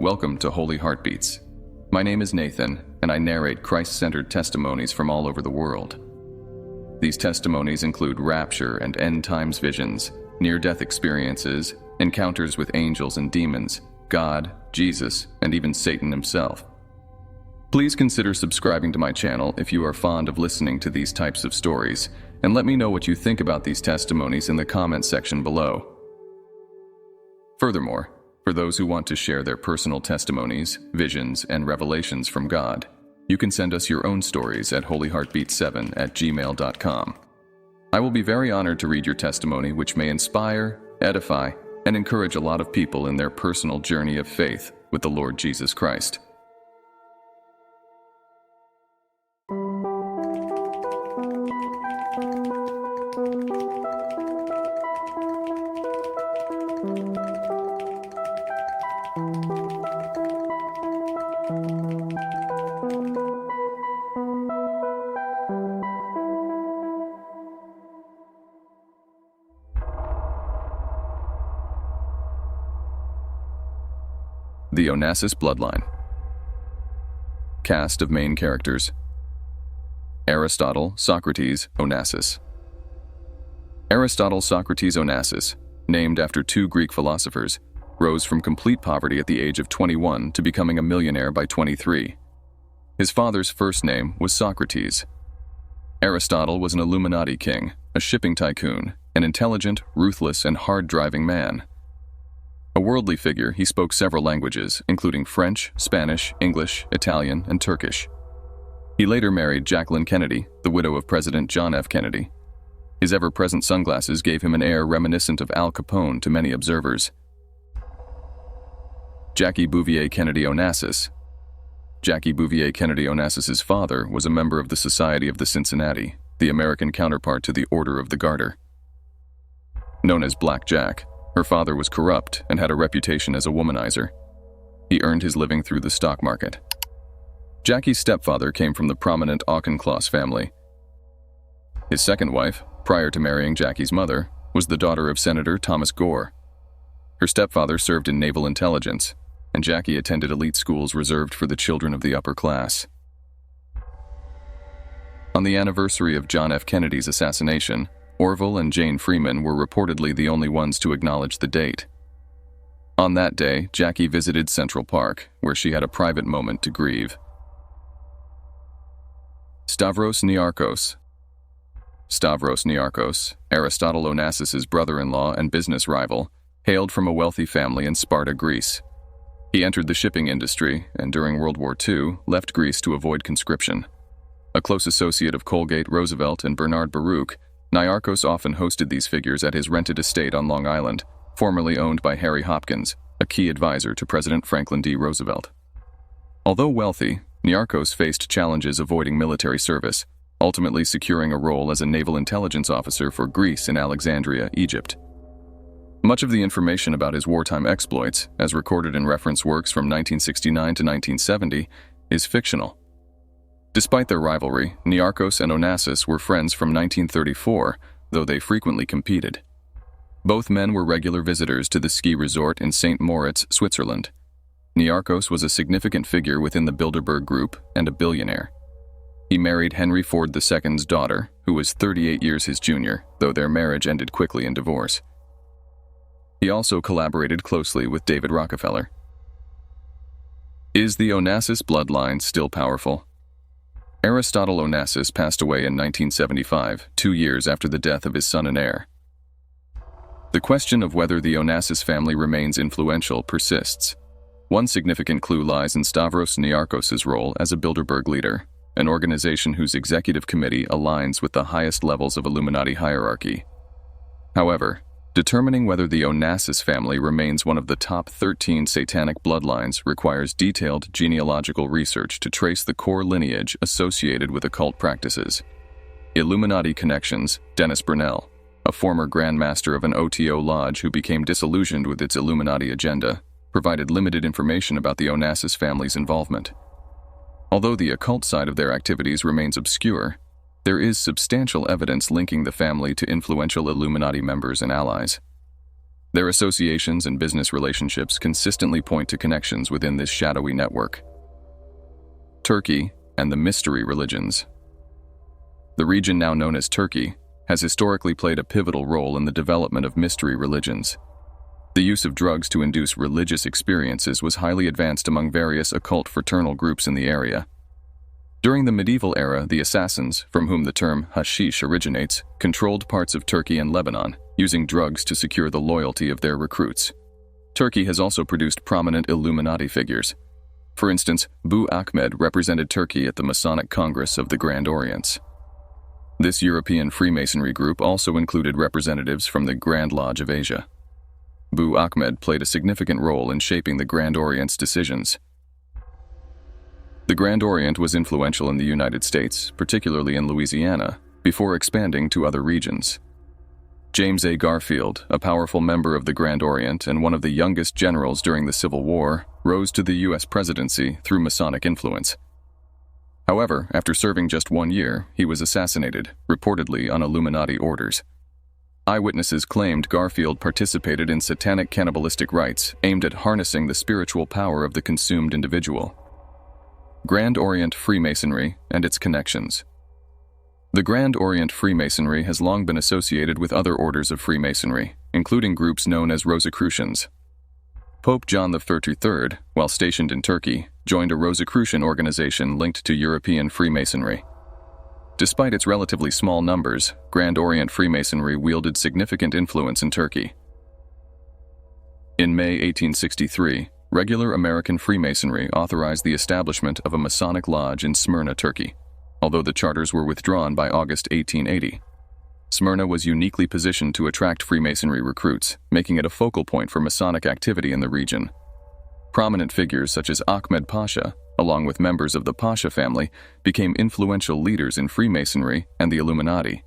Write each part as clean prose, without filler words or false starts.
Welcome to Holy Heartbeats. My name is Nathan, and I narrate Christ-centered testimonies from all over the world. These testimonies include rapture and end-times visions, near-death experiences, encounters with angels and demons, God, Jesus, and even Satan himself. Please consider subscribing to my channel if you are fond of listening to these types of stories, and let me know what you think about these testimonies in the comments section below. Furthermore, for those who want to share their personal testimonies, visions, and revelations from God, you can send us your own stories at holyheartbeat7@gmail.com. I will be very honored to read your testimony, which may inspire, edify, and encourage a lot of people in their personal journey of faith with the Lord Jesus Christ. The Onassis Bloodline. Cast of main characters: Aristotle, Socrates, Onassis. Aristotle, Socrates, Onassis, named after two Greek philosophers, rose from complete poverty at the age of 21 to becoming a millionaire by 23. His father's first name was Socrates. Aristotle was an Illuminati king, a shipping tycoon, an intelligent, ruthless, and hard-driving man. A worldly figure, he spoke several languages, including French, Spanish, English, Italian, and Turkish. He later married Jacqueline Kennedy, the widow of President John F. Kennedy. His ever-present sunglasses gave him an air reminiscent of Al Capone to many observers. Jackie Bouvier Kennedy Onassis. Jackie Bouvier Kennedy Onassis's father was a member of the Society of the Cincinnati, the American counterpart to the Order of the Garter. Known as Black Jack, her father was corrupt and had a reputation as a womanizer. He earned his living through the stock market. Jackie's stepfather came from the prominent Auchincloss family. His second wife, prior to marrying Jackie's mother, was the daughter of Senator Thomas Gore. Her stepfather served in naval intelligence, and Jackie attended elite schools reserved for the children of the upper class. On the anniversary of John F. Kennedy's assassination, Orville and Jane Freeman were reportedly the only ones to acknowledge the date. On that day, Jackie visited Central Park, where she had a private moment to grieve. Stavros Niarchos. Stavros Niarchos, Aristotle Onassis's brother-in-law and business rival, hailed from a wealthy family in Sparta, Greece. He entered the shipping industry, and during World War II, left Greece to avoid conscription. A close associate of Colgate, Roosevelt, and Bernard Baruch, Niarchos often hosted these figures at his rented estate on Long Island, formerly owned by Harry Hopkins, a key advisor to President Franklin D. Roosevelt. Although wealthy, Niarchos faced challenges avoiding military service, ultimately securing a role as a naval intelligence officer for Greece in Alexandria, Egypt. Much of the information about his wartime exploits, as recorded in reference works from 1969 to 1970, is fictional. Despite their rivalry, Niarchos and Onassis were friends from 1934, though they frequently competed. Both men were regular visitors to the ski resort in St. Moritz, Switzerland. Niarchos was a significant figure within the Bilderberg Group and a billionaire. He married Henry Ford II's daughter, who was 38 years his junior, though their marriage ended quickly in divorce. He also collaborated closely with David Rockefeller. Is the Onassis bloodline still powerful? Aristotle Onassis passed away in 1975, 2 years after the death of his son and heir. The question of whether the Onassis family remains influential persists. One significant clue lies in Stavros Niarchos' role as a Bilderberg leader, an organization whose executive committee aligns with the highest levels of Illuminati hierarchy. However, determining whether the Onassis family remains one of the top 13 satanic bloodlines requires detailed genealogical research to trace the core lineage associated with occult practices. Illuminati connections: Dennis Burnell, a former Grand Master of an OTO lodge who became disillusioned with its Illuminati agenda, provided limited information about the Onassis family's involvement. Although the occult side of their activities remains obscure, there is substantial evidence linking the family to influential Illuminati members and allies. Their associations and business relationships consistently point to connections within this shadowy network. Turkey and the mystery religions. The region now known as Turkey has historically played a pivotal role in the development of mystery religions. The use of drugs to induce religious experiences was highly advanced among various occult fraternal groups in the area. During the medieval era, the assassins, from whom the term hashish originates, controlled parts of Turkey and Lebanon, using drugs to secure the loyalty of their recruits. Turkey has also produced prominent Illuminati figures. For instance, Bu Ahmed represented Turkey at the Masonic Congress of the Grand Orients. This European Freemasonry group also included representatives from the Grand Lodge of Asia. Bu Ahmed played a significant role in shaping the Grand Orient's decisions. The Grand Orient was influential in the United States, particularly in Louisiana, before expanding to other regions. James A. Garfield, a powerful member of the Grand Orient and one of the youngest generals during the Civil War, rose to the U.S. presidency through Masonic influence. However, after serving just 1 year, he was assassinated, reportedly on Illuminati orders. Eyewitnesses claimed Garfield participated in satanic cannibalistic rites aimed at harnessing the spiritual power of the consumed individual. Grand Orient Freemasonry and its connections. The Grand Orient Freemasonry has long been associated with other orders of Freemasonry, including groups known as Rosicrucians. Pope John XXIII, while stationed in Turkey, joined a Rosicrucian organization linked to European Freemasonry. Despite its relatively small numbers, Grand Orient Freemasonry wielded significant influence in Turkey. In May 1863, regular American Freemasonry authorized the establishment of a Masonic lodge in Smyrna, Turkey, although the charters were withdrawn by August 1880. Smyrna was uniquely positioned to attract Freemasonry recruits, making it a focal point for Masonic activity in the region. Prominent figures such as Ahmed Pasha, along with members of the Pasha family, became influential leaders in Freemasonry and the Illuminati.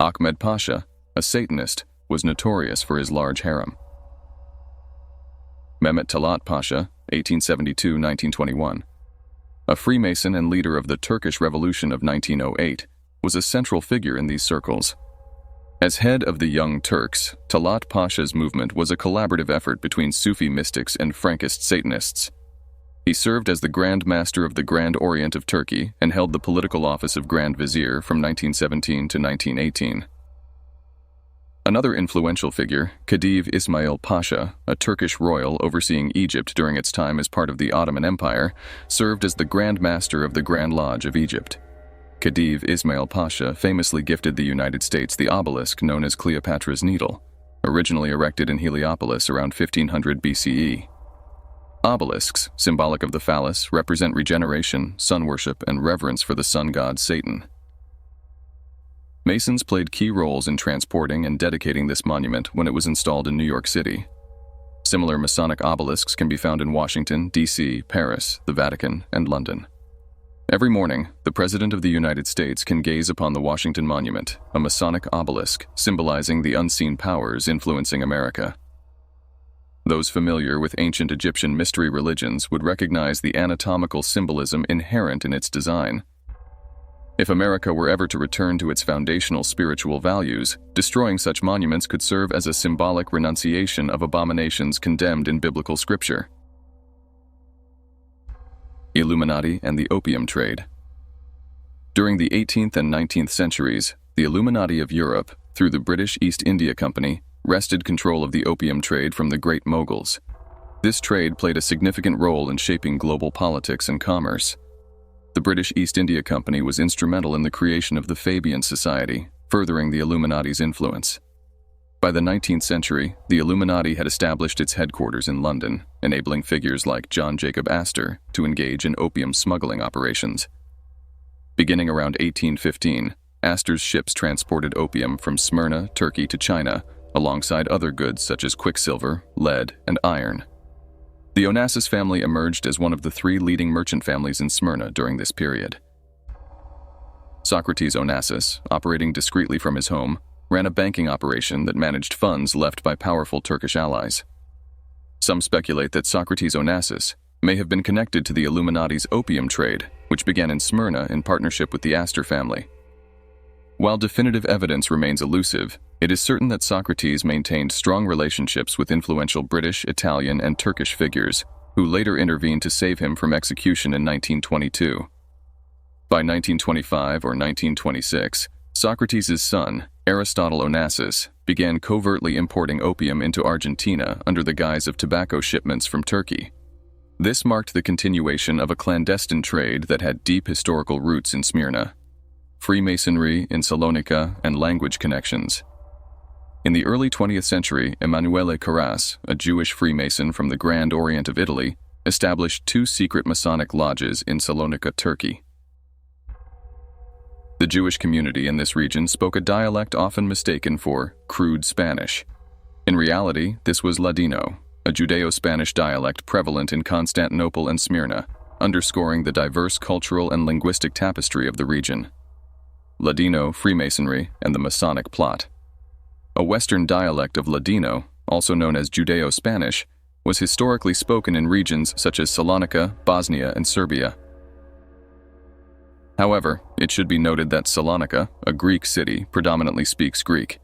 Ahmed Pasha, a Satanist, was notorious for his large harem. Mehmet Talat Pasha, 1872-1921. A Freemason and leader of the Turkish Revolution of 1908, was a central figure in these circles. As head of the Young Turks, Talat Pasha's movement was a collaborative effort between Sufi mystics and Frankist Satanists. He served as the Grand Master of the Grand Orient of Turkey and held the political office of Grand Vizier from 1917 to 1918. Another influential figure, Khedive Ismail Pasha, a Turkish royal overseeing Egypt during its time as part of the Ottoman Empire, served as the Grand Master of the Grand Lodge of Egypt. Khedive Ismail Pasha famously gifted the United States the obelisk known as Cleopatra's Needle, originally erected in Heliopolis around 1500 BCE. Obelisks, symbolic of the phallus, represent regeneration, sun worship, and reverence for the sun god Satan. Masons played key roles in transporting and dedicating this monument when it was installed in New York City. Similar Masonic obelisks can be found in Washington, D.C., Paris, the Vatican, and London. Every morning, the President of the United States can gaze upon the Washington Monument, a Masonic obelisk symbolizing the unseen powers influencing America. Those familiar with ancient Egyptian mystery religions would recognize the anatomical symbolism inherent in its design. If America were ever to return to its foundational spiritual values, destroying such monuments could serve as a symbolic renunciation of abominations condemned in biblical scripture. Illuminati and the Opium Trade. During the 18th and 19th centuries, the Illuminati of Europe, through the British East India Company, wrested control of the opium trade from the Great Moguls. This trade played a significant role in shaping global politics and commerce. The British East India Company was instrumental in the creation of the Fabian Society, furthering the Illuminati's influence. By the 19th century, the Illuminati had established its headquarters in London, enabling figures like John Jacob Astor to engage in opium smuggling operations. Beginning around 1815, Astor's ships transported opium from Smyrna, Turkey to China, alongside other goods such as quicksilver, lead, and iron. The Onassis family emerged as one of the 3 leading merchant families in Smyrna during this period. Socrates Onassis, operating discreetly from his home, ran a banking operation that managed funds left by powerful Turkish allies. Some speculate that Socrates Onassis may have been connected to the Illuminati's opium trade, which began in Smyrna in partnership with the Astor family. While definitive evidence remains elusive, it is certain that Socrates maintained strong relationships with influential British, Italian, and Turkish figures, who later intervened to save him from execution in 1922. By 1925 or 1926, Socrates' son, Aristotle Onassis, began covertly importing opium into Argentina under the guise of tobacco shipments from Turkey. This marked the continuation of a clandestine trade that had deep historical roots in Smyrna, Freemasonry in Salonika, and language connections. In the early 20th century, Emanuele Carras, a Jewish Freemason from the Grand Orient of Italy, established 2 secret Masonic lodges in Salonika, Turkey. The Jewish community in this region spoke a dialect often mistaken for crude Spanish. In reality, this was Ladino, a Judeo-Spanish dialect prevalent in Constantinople and Smyrna, underscoring the diverse cultural and linguistic tapestry of the region. Ladino, Freemasonry, and the Masonic plot. A Western dialect of Ladino, also known as Judeo-Spanish, was historically spoken in regions such as Salonika, Bosnia, and Serbia. However, it should be noted that Salonika, a Greek city, predominantly speaks Greek.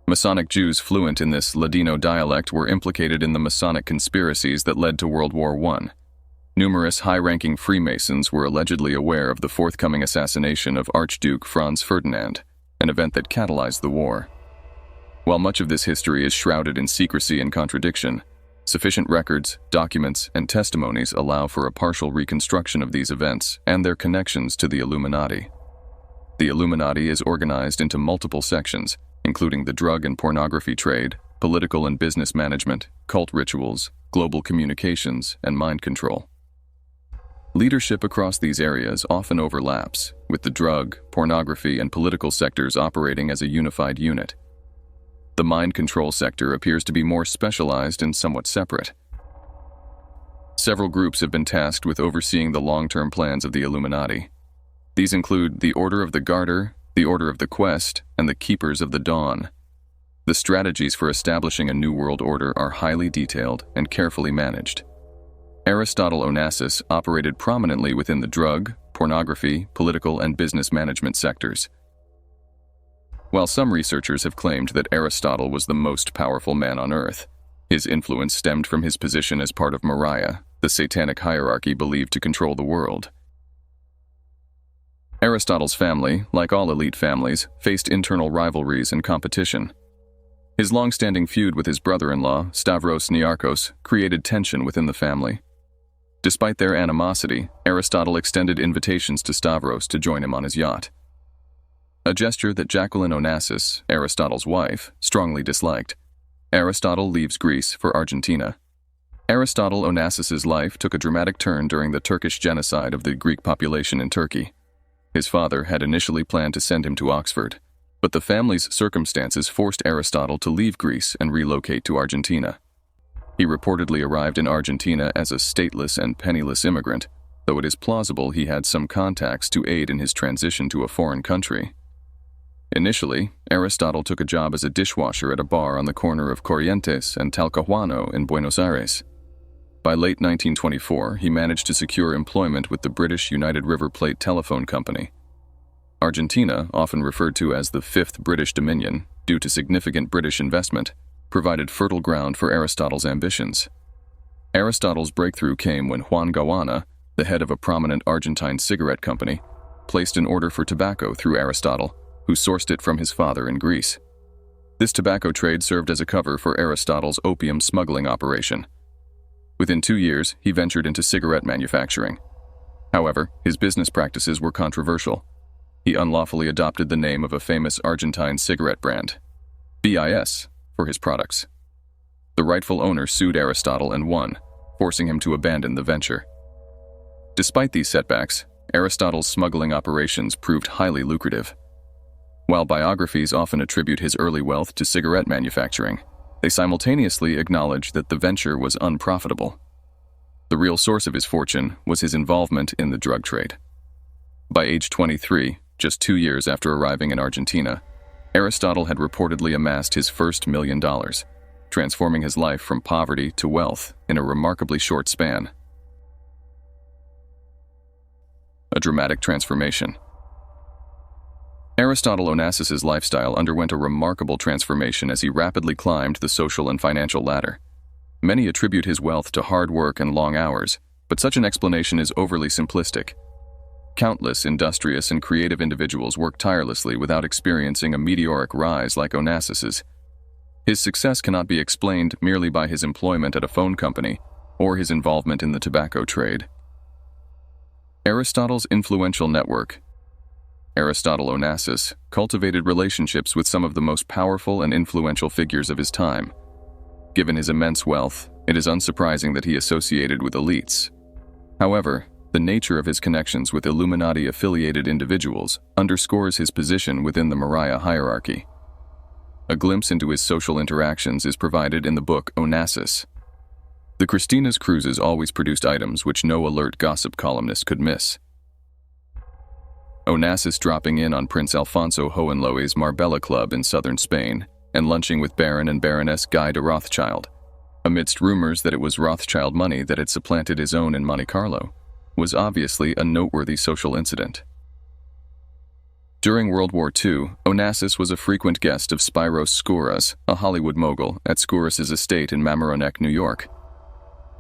Masonic Jews fluent in this Ladino dialect were implicated in the Masonic conspiracies that led to World War I. Numerous high-ranking Freemasons were allegedly aware of the forthcoming assassination of Archduke Franz Ferdinand, an event that catalyzed the war. While much of this history is shrouded in secrecy and contradiction, sufficient records, documents, and testimonies allow for a partial reconstruction of these events and their connections to the Illuminati. The Illuminati is organized into multiple sections, including the drug and pornography trade, political and business management, cult rituals, global communications, and mind control. Leadership across these areas often overlaps, with the drug, pornography, and political sectors operating as a unified unit. The mind control sector appears to be more specialized and somewhat separate. Several groups have been tasked with overseeing the long-term plans of the Illuminati. These include the Order of the Garter, the Order of the Quest, and the Keepers of the Dawn. The strategies for establishing a new world order are highly detailed and carefully managed. Aristotle Onassis operated prominently within the drug, pornography, political, and business management sectors. While some researchers have claimed that Aristotle was the most powerful man on Earth, his influence stemmed from his position as part of Moriah, the satanic hierarchy believed to control the world. Aristotle's family, like all elite families, faced internal rivalries and competition. His long-standing feud with his brother-in-law, Stavros Niarchos, created tension within the family. Despite their animosity, Aristotle extended invitations to Stavros to join him on his yacht. A gesture that Jacqueline Onassis, Aristotle's wife, strongly disliked. Aristotle leaves Greece for Argentina. Aristotle Onassis's life took a dramatic turn during the Turkish genocide of the Greek population in Turkey. His father had initially planned to send him to Oxford, but the family's circumstances forced Aristotle to leave Greece and relocate to Argentina. He reportedly arrived in Argentina as a stateless and penniless immigrant, though it is plausible he had some contacts to aid in his transition to a foreign country. Initially, Aristotle took a job as a dishwasher at a bar on the corner of Corrientes and Talcahuano in Buenos Aires. By late 1924, he managed to secure employment with the British United River Plate Telephone Company. Argentina, often referred to as the Fifth British Dominion, due to significant British investment, provided fertile ground for Aristotle's ambitions. Aristotle's breakthrough came when Juan Gawana, the head of a prominent Argentine cigarette company, placed an order for tobacco through Aristotle, who sourced it from his father in Greece. This tobacco trade served as a cover for Aristotle's opium smuggling operation. Within 2 years, he ventured into cigarette manufacturing. However, his business practices were controversial. He unlawfully adopted the name of a famous Argentine cigarette brand, BIS, for his products. The rightful owner sued Aristotle and won, forcing him to abandon the venture. Despite these setbacks, Aristotle's smuggling operations proved highly lucrative. While biographies often attribute his early wealth to cigarette manufacturing, they simultaneously acknowledge that the venture was unprofitable. The real source of his fortune was his involvement in the drug trade. By age 23, just 2 years after arriving in Argentina, Aristotle had reportedly amassed his first $1 million, transforming his life from poverty to wealth in a remarkably short span. A dramatic transformation. Aristotle Onassis' lifestyle underwent a remarkable transformation as he rapidly climbed the social and financial ladder. Many attribute his wealth to hard work and long hours, but such an explanation is overly simplistic. Countless industrious and creative individuals work tirelessly without experiencing a meteoric rise like Onassis's. His success cannot be explained merely by his employment at a phone company or his involvement in the tobacco trade. Aristotle's influential network. Aristotle Onassis cultivated relationships with some of the most powerful and influential figures of his time. Given his immense wealth, it is unsurprising that he associated with elites. However, the nature of his connections with Illuminati-affiliated individuals underscores his position within the Maria hierarchy. A glimpse into his social interactions is provided in the book Onassis. The Christina's cruises always produced items which no alert gossip columnist could miss. Onassis dropping in on Prince Alfonso Hohenlohe's Marbella Club in southern Spain and lunching with Baron and Baroness Guy de Rothschild, amidst rumors that it was Rothschild money that had supplanted his own in Monte Carlo, was obviously a noteworthy social incident. During World War II, Onassis was a frequent guest of Spiros Skouras, a Hollywood mogul, at Skouras' estate in Mamaroneck, New York.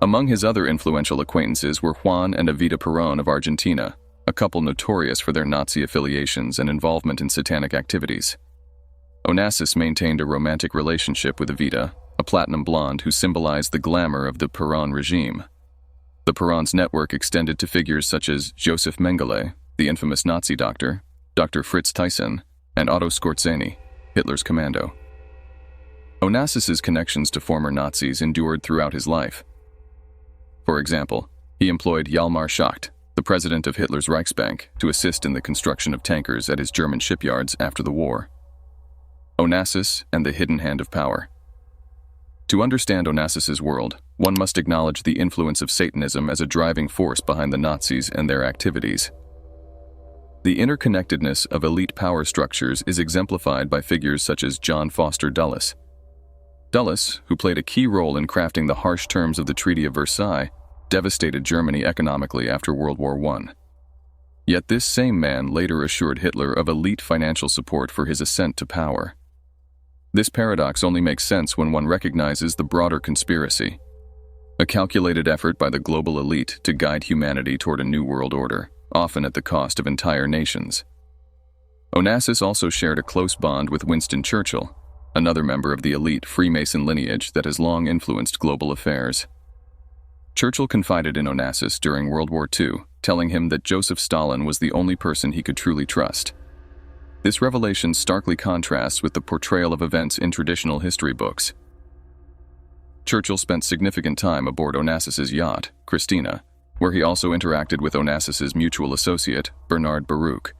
Among his other influential acquaintances were Juan and Evita Perón of Argentina, a couple notorious for their Nazi affiliations and involvement in satanic activities. Onassis maintained a romantic relationship with Evita, a platinum blonde who symbolized the glamour of the Perón regime. The Perón's network extended to figures such as Joseph Mengele, the infamous Nazi doctor, Dr. Fritz Thyssen, and Otto Skorzeny, Hitler's commando. Onassis' connections to former Nazis endured throughout his life. For example, he employed Hjalmar Schacht, the president of Hitler's Reichsbank, to assist in the construction of tankers at his German shipyards after the war. Onassis and the hidden hand of power. To understand Onassis' world, one must acknowledge the influence of Satanism as a driving force behind the Nazis and their activities. The interconnectedness of elite power structures is exemplified by figures such as John Foster Dulles. Dulles, who played a key role in crafting the harsh terms of the Treaty of Versailles, devastated Germany economically after World War I. Yet this same man later assured Hitler of elite financial support for his ascent to power. This paradox only makes sense when one recognizes the broader conspiracy, a calculated effort by the global elite to guide humanity toward a new world order, often at the cost of entire nations. Onassis also shared a close bond with Winston Churchill, another member of the elite Freemason lineage that has long influenced global affairs. Churchill confided in Onassis during World War II, telling him that Joseph Stalin was the only person he could truly trust. This revelation starkly contrasts with the portrayal of events in traditional history books. Churchill spent significant time aboard Onassis' yacht, Christina, where he also interacted with Onassis' mutual associate, Bernard Baruch.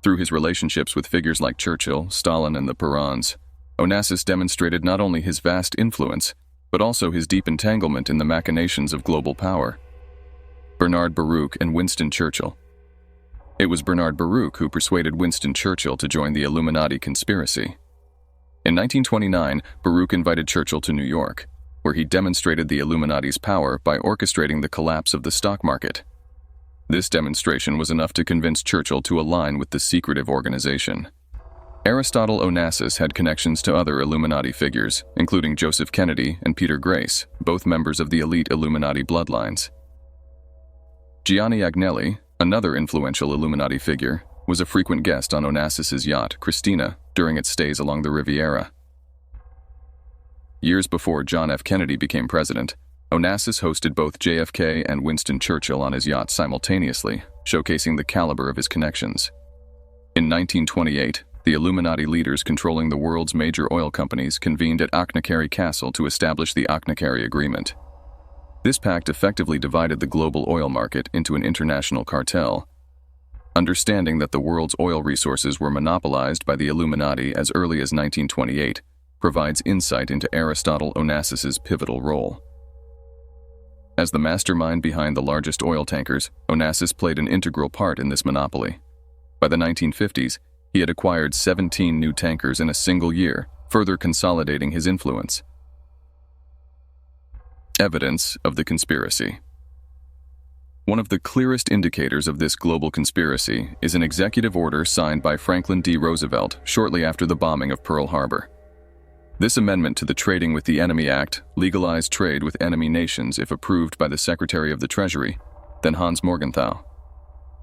Through his relationships with figures like Churchill, Stalin, and the Perons, Onassis demonstrated not only his vast influence, but also his deep entanglement in the machinations of global power. Bernard Baruch and Winston Churchill. It was Bernard Baruch who persuaded Winston Churchill to join the Illuminati conspiracy. In 1929, Baruch invited Churchill to New York, where he demonstrated the Illuminati's power by orchestrating the collapse of the stock market. This demonstration was enough to convince Churchill to align with the secretive organization. Aristotle Onassis had connections to other Illuminati figures, including Joseph Kennedy and Peter Grace, both members of the elite Illuminati bloodlines. Gianni Agnelli, another influential Illuminati figure, was a frequent guest on Onassis' yacht, Christina, during its stays along the Riviera. Years before John F. Kennedy became president, Onassis hosted both JFK and Winston Churchill on his yacht simultaneously, showcasing the caliber of his connections. In 1928, the Illuminati leaders controlling the world's major oil companies convened at Achnacarry Castle to establish the Achnacarry Agreement. This pact effectively divided the global oil market into an international cartel. Understanding that the world's oil resources were monopolized by the Illuminati as early as 1928 provides insight into Aristotle Onassis' pivotal role. As the mastermind behind the largest oil tankers, Onassis played an integral part in this monopoly. By the 1950s, he had acquired 17 new tankers in a single year, further consolidating his influence. Evidence of the conspiracy. One of the clearest indicators of this global conspiracy is an executive order signed by Franklin D. Roosevelt shortly after the bombing of Pearl Harbor. This amendment to the Trading with the Enemy Act legalized trade with enemy nations if approved by the Secretary of the Treasury, then Hans Morgenthau.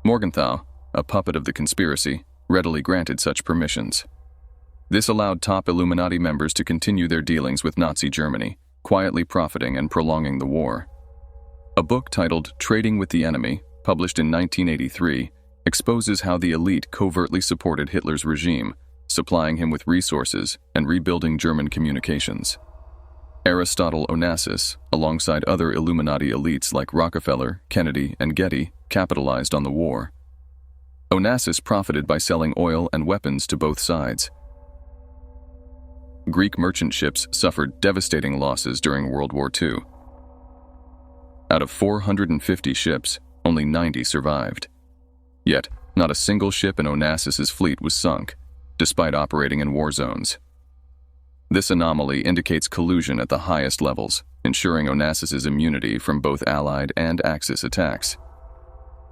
Morgenthau, a puppet of the conspiracy, readily granted such permissions. This allowed top Illuminati members to continue their dealings with Nazi Germany, quietly profiting and prolonging the war. A book titled Trading with the Enemy, published in 1983, exposes how the elite covertly supported Hitler's regime, supplying him with resources and rebuilding German communications. Aristotle Onassis, alongside other Illuminati elites like Rockefeller, Kennedy, and Getty, capitalized on the war. Onassis profited by selling oil and weapons to both sides. Greek merchant ships suffered devastating losses during World War II. Out of 450 ships, only 90 survived. Yet, not a single ship in Onassis's fleet was sunk, despite operating in war zones. This anomaly indicates collusion at the highest levels, ensuring Onassis's immunity from both Allied and Axis attacks.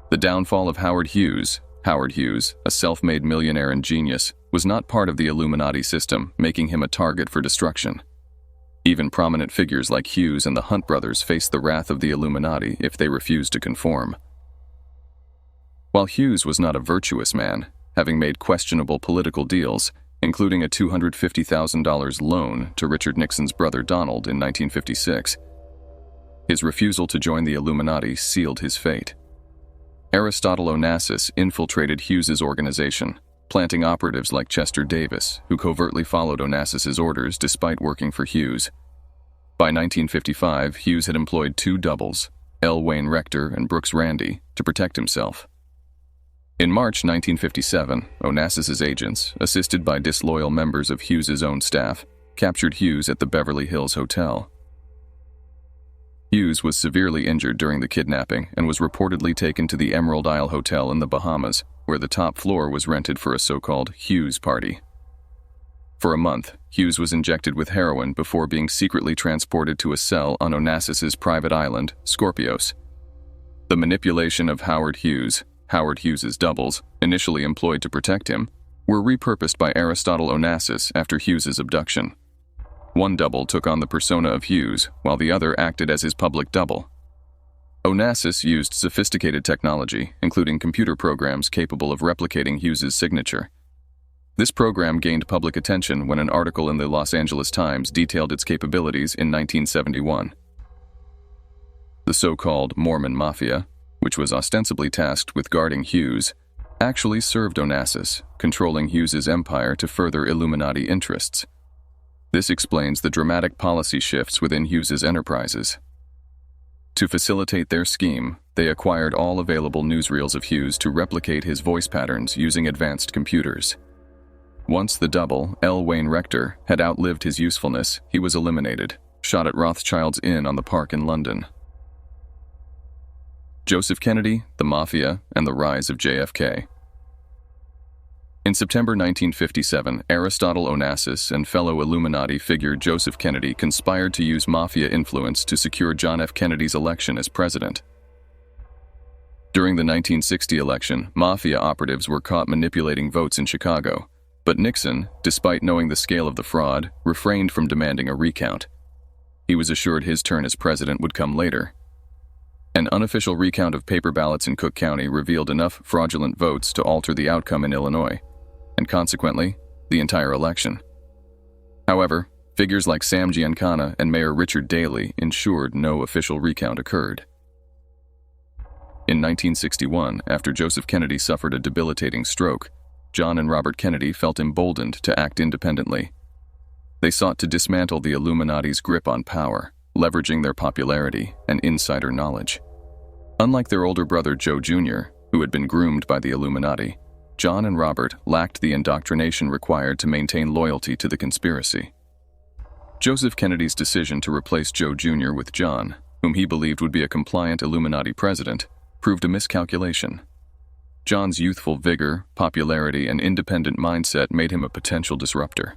The downfall of Howard Hughes, a self-made millionaire and genius, was not part of the Illuminati system, making him a target for destruction. Even prominent figures like Hughes and the Hunt brothers faced the wrath of the Illuminati if they refused to conform. While Hughes was not a virtuous man, having made questionable political deals, including a $250,000 loan to Richard Nixon's brother Donald in 1956, his refusal to join the Illuminati sealed his fate. Aristotle Onassis infiltrated Hughes's organization, planting operatives like Chester Davis, who covertly followed Onassis's orders despite working for Hughes. By 1955, Hughes had employed two doubles, L. Wayne Rector and Brooks Randy, to protect himself. In March 1957, Onassis's agents, assisted by disloyal members of Hughes's own staff, captured Hughes at the Beverly Hills Hotel. Hughes was severely injured during the kidnapping and was reportedly taken to the Emerald Isle Hotel in the Bahamas, where the top floor was rented for a so-called Hughes party. For a month, Hughes was injected with heroin before being secretly transported to a cell on Onassis's private island, Scorpios. The manipulation of Howard Hughes's doubles, initially employed to protect him, were repurposed by Aristotle Onassis after Hughes's abduction. One double took on the persona of Hughes, while the other acted as his public double. Onassis used sophisticated technology, including computer programs capable of replicating Hughes's signature. This program gained public attention when an article in the Los Angeles Times detailed its capabilities in 1971. The so-called Mormon Mafia, which was ostensibly tasked with guarding Hughes, actually served Onassis, controlling Hughes's empire to further Illuminati interests. This explains the dramatic policy shifts within Hughes's enterprises. To facilitate their scheme, they acquired all available newsreels of Hughes to replicate his voice patterns using advanced computers. Once the double, L. Wayne Rector, had outlived his usefulness, he was eliminated, shot at Rothschilds' Inn on the Park in London. Joseph Kennedy, the Mafia, and the rise of JFK. In September 1957, Aristotle Onassis and fellow Illuminati figure Joseph Kennedy conspired to use Mafia influence to secure John F. Kennedy's election as president. During the 1960 election, Mafia operatives were caught manipulating votes in Chicago, but Nixon, despite knowing the scale of the fraud, refrained from demanding a recount. He was assured his turn as president would come later. An unofficial recount of paper ballots in Cook County revealed enough fraudulent votes to alter the outcome in Illinois, and consequently, the entire election. However, figures like Sam Giancana and Mayor Richard Daley ensured no official recount occurred. In 1961, after Joseph Kennedy suffered a debilitating stroke, John and Robert Kennedy felt emboldened to act independently. They sought to dismantle the Illuminati's grip on power, leveraging their popularity and insider knowledge. Unlike their older brother Joe Jr., who had been groomed by the Illuminati, John and Robert lacked the indoctrination required to maintain loyalty to the conspiracy. Joseph Kennedy's decision to replace Joe Jr. with John, whom he believed would be a compliant Illuminati president, proved a miscalculation. John's youthful vigor, popularity, and independent mindset made him a potential disruptor.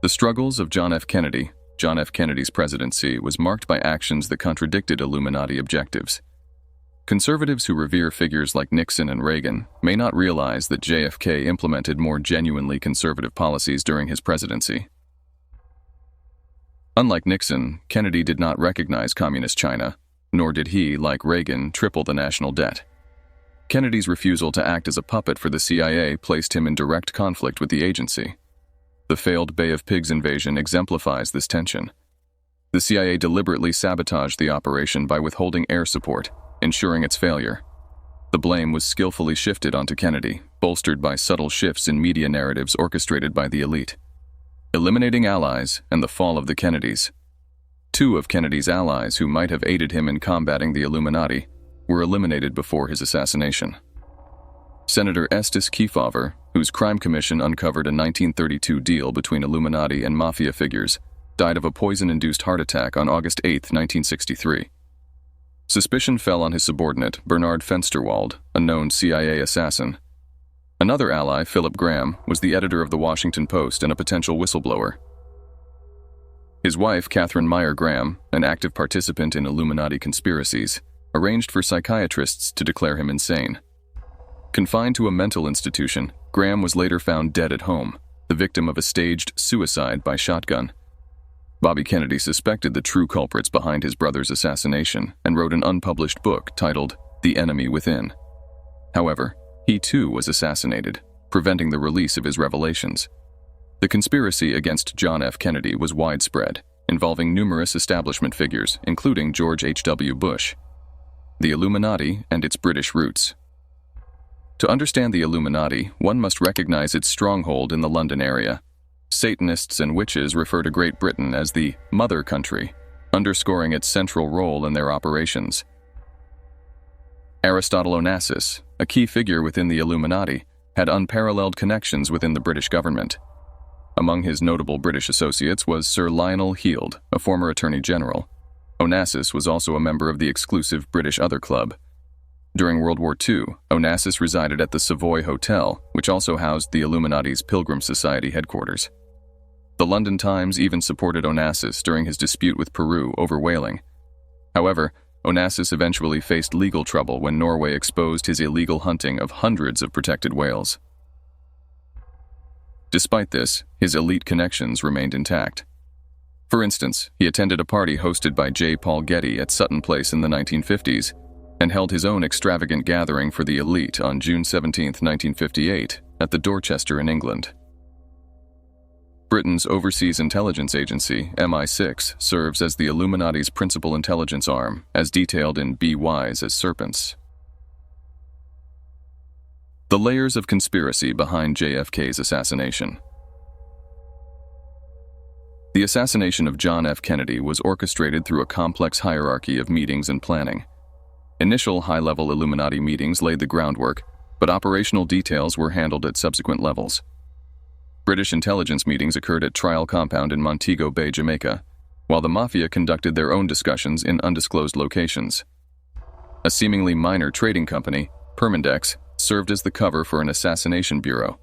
The struggles of John F. Kennedy's presidency was marked by actions that contradicted Illuminati objectives. Conservatives who revere figures like Nixon and Reagan may not realize that JFK implemented more genuinely conservative policies during his presidency. Unlike Nixon, Kennedy did not recognize Communist China, nor did he, like Reagan, triple the national debt. Kennedy's refusal to act as a puppet for the CIA placed him in direct conflict with the agency. The failed Bay of Pigs invasion exemplifies this tension. The CIA deliberately sabotaged the operation by withholding air support, ensuring its failure. The blame was skillfully shifted onto Kennedy, bolstered by subtle shifts in media narratives orchestrated by the elite. Eliminating allies and the fall of the Kennedys. Two of Kennedy's allies who might have aided him in combating the Illuminati were eliminated before his assassination. Senator Estes Kefauver, whose crime commission uncovered a 1932 deal between Illuminati and mafia figures, died of a poison-induced heart attack on August 8, 1963. Suspicion fell on his subordinate, Bernard Fensterwald, a known CIA assassin. Another ally, Philip Graham, was the editor of the Washington Post and a potential whistleblower. His wife, Catherine Meyer Graham, an active participant in Illuminati conspiracies, arranged for psychiatrists to declare him insane. Confined to a mental institution, Graham was later found dead at home, the victim of a staged suicide by shotgun. Bobby Kennedy suspected the true culprits behind his brother's assassination and wrote an unpublished book titled The Enemy Within. However, he too was assassinated, preventing the release of his revelations. The conspiracy against John F. Kennedy was widespread, involving numerous establishment figures, including George H.W. Bush. The Illuminati and its British roots. To understand the Illuminati, one must recognize its stronghold in the London area. Satanists and witches refer to Great Britain as the mother country, underscoring its central role in their operations. Aristotle Onassis, a key figure within the Illuminati, had unparalleled connections within the British government. Among his notable British associates was Sir Lionel Heald, a former Attorney General. Onassis was also a member of the exclusive British Other Club. During World War II, Onassis resided at the Savoy Hotel, which also housed the Illuminati's Pilgrim Society headquarters. The London Times even supported Onassis during his dispute with Peru over whaling. However, Onassis eventually faced legal trouble when Norway exposed his illegal hunting of hundreds of protected whales. Despite this, his elite connections remained intact. For instance, he attended a party hosted by J. Paul Getty at Sutton Place in the 1950s and held his own extravagant gathering for the elite on June 17, 1958, at the Dorchester in England. Britain's Overseas Intelligence Agency, MI6, serves as the Illuminati's principal intelligence arm, as detailed in Be Wise as Serpents. The layers of conspiracy behind JFK's assassination. The assassination of John F. Kennedy was orchestrated through a complex hierarchy of meetings and planning. Initial high-level Illuminati meetings laid the groundwork, but operational details were handled at subsequent levels. British intelligence meetings occurred at Trial Compound in Montego Bay, Jamaica, while the Mafia conducted their own discussions in undisclosed locations. A seemingly minor trading company, Permindex, served as the cover for an assassination bureau.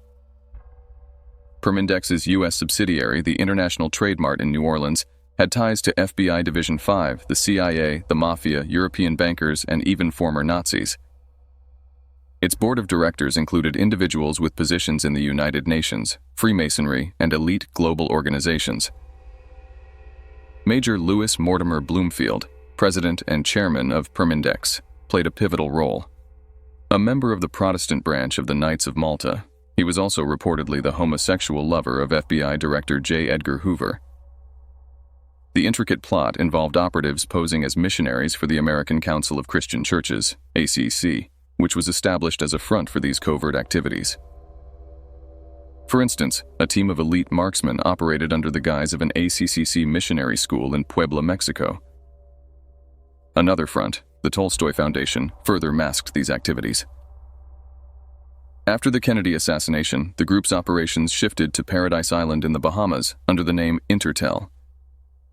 Permindex's U.S. subsidiary, the International Trade Mart in New Orleans, had ties to FBI Division 5, the CIA, the Mafia, European bankers, and even former Nazis. Its board of directors included individuals with positions in the United Nations, Freemasonry, and elite global organizations. Major Louis Mortimer Bloomfield, president and chairman of Permindex, played a pivotal role. A member of the Protestant branch of the Knights of Malta, he was also reportedly the homosexual lover of FBI Director J. Edgar Hoover. The intricate plot involved operatives posing as missionaries for the American Council of Christian Churches, ACC, which was established as a front for these covert activities. For instance, a team of elite marksmen operated under the guise of an ACCC missionary school in Puebla, Mexico. Another front, the Tolstoy Foundation, further masked these activities. After the Kennedy assassination, the group's operations shifted to Paradise Island in the Bahamas under the name Intertel.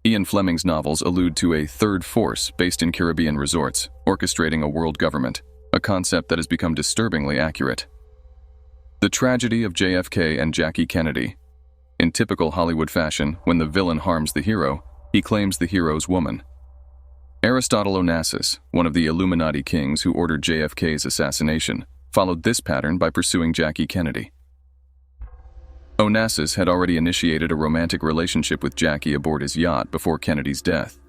Ian Fleming's novels allude to a third force based in Caribbean resorts, orchestrating a world government, a concept that has become disturbingly accurate. The tragedy of JFK and Jackie Kennedy. In typical Hollywood fashion, when the villain harms the hero, he claims the hero's woman. Aristotle Onassis, one of the Illuminati kings who ordered JFK's assassination, followed this pattern by pursuing Jackie Kennedy. Onassis had already initiated a romantic relationship with Jackie aboard his yacht before Kennedy's death.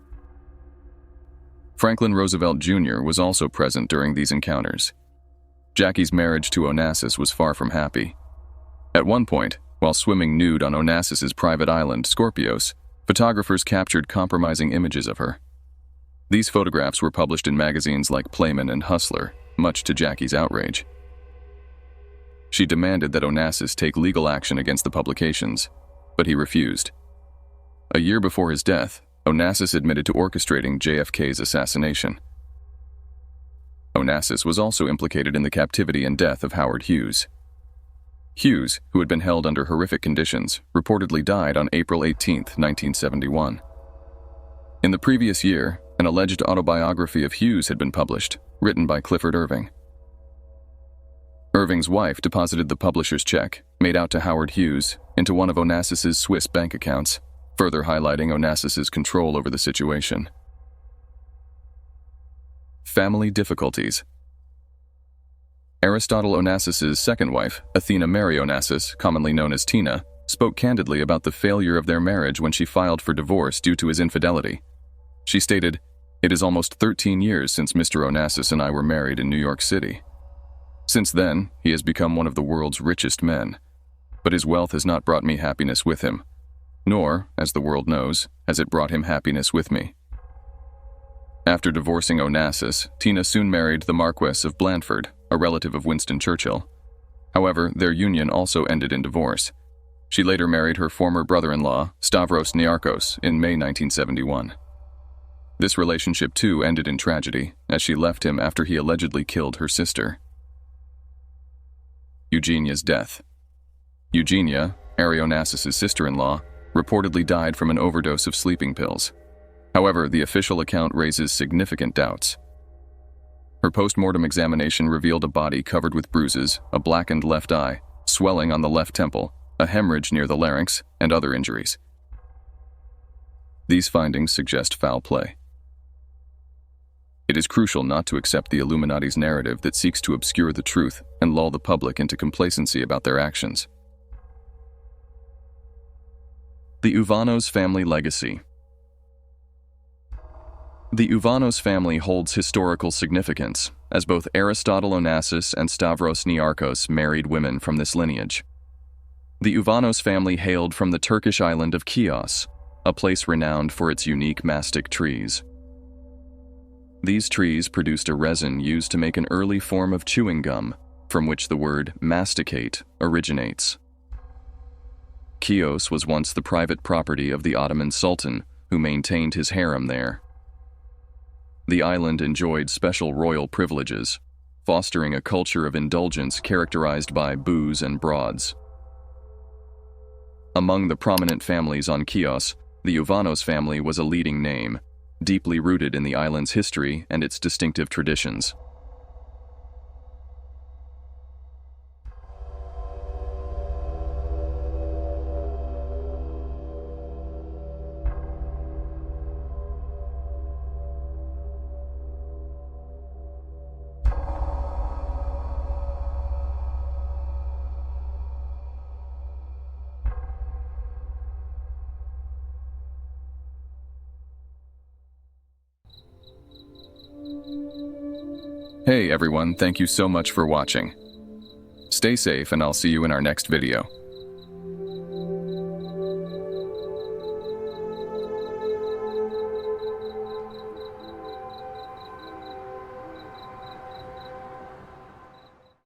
Franklin Roosevelt Jr. was also present during these encounters. Jackie's marriage to Onassis was far from happy. At one point, while swimming nude on Onassis's private island, Scorpios, photographers captured compromising images of her. These photographs were published in magazines like Playman and Hustler, much to Jackie's outrage. She demanded that Onassis take legal action against the publications, but he refused. A year before his death, Onassis admitted to orchestrating JFK's assassination. Onassis was also implicated in the captivity and death of Howard Hughes. Hughes, who had been held under horrific conditions, reportedly died on April 18, 1971. In the previous year, an alleged autobiography of Hughes had been published, written by Clifford Irving. Irving's wife deposited the publisher's check, made out to Howard Hughes, into one of Onassis's Swiss bank accounts, further highlighting Onassis's control over the situation. Family difficulties. Aristotle Onassis's second wife, Athena Mary Onassis, commonly known as Tina, spoke candidly about the failure of their marriage when she filed for divorce due to his infidelity. She stated, "It is almost 13 years since Mr. Onassis and I were married in New York City. Since then, he has become one of the world's richest men, but his wealth has not brought me happiness with him, nor, as the world knows, has it brought him happiness with me." After divorcing Onassis, Tina soon married the Marquess of Blandford, a relative of Winston Churchill. However, their union also ended in divorce. She later married her former brother-in-law, Stavros Niarchos, in May 1971. This relationship too ended in tragedy, as she left him after he allegedly killed her sister. Eugenia's death. Eugenia, Ari Onassis's sister-in-law, reportedly died from an overdose of sleeping pills. However, the official account raises significant doubts. Her post-mortem examination revealed a body covered with bruises, a blackened left eye, swelling on the left temple, a hemorrhage near the larynx, and other injuries. These findings suggest foul play. It is crucial not to accept the Illuminati's narrative that seeks to obscure the truth and lull the public into complacency about their actions. The Uvanos family legacy. The Uvanos family holds historical significance, as both Aristotle Onassis and Stavros Niarchos married women from this lineage. The Uvanos family hailed from the Turkish island of Chios, a place renowned for its unique mastic trees. These trees produced a resin used to make an early form of chewing gum, from which the word masticate originates. Chios was once the private property of the Ottoman Sultan, who maintained his harem there. The island enjoyed special royal privileges, fostering a culture of indulgence characterized by booze and broads. Among the prominent families on Chios, the Uvanos family was a leading name, deeply rooted in the island's history and its distinctive traditions. Hey everyone, thank you so much for watching. Stay safe and I'll see you in our next video.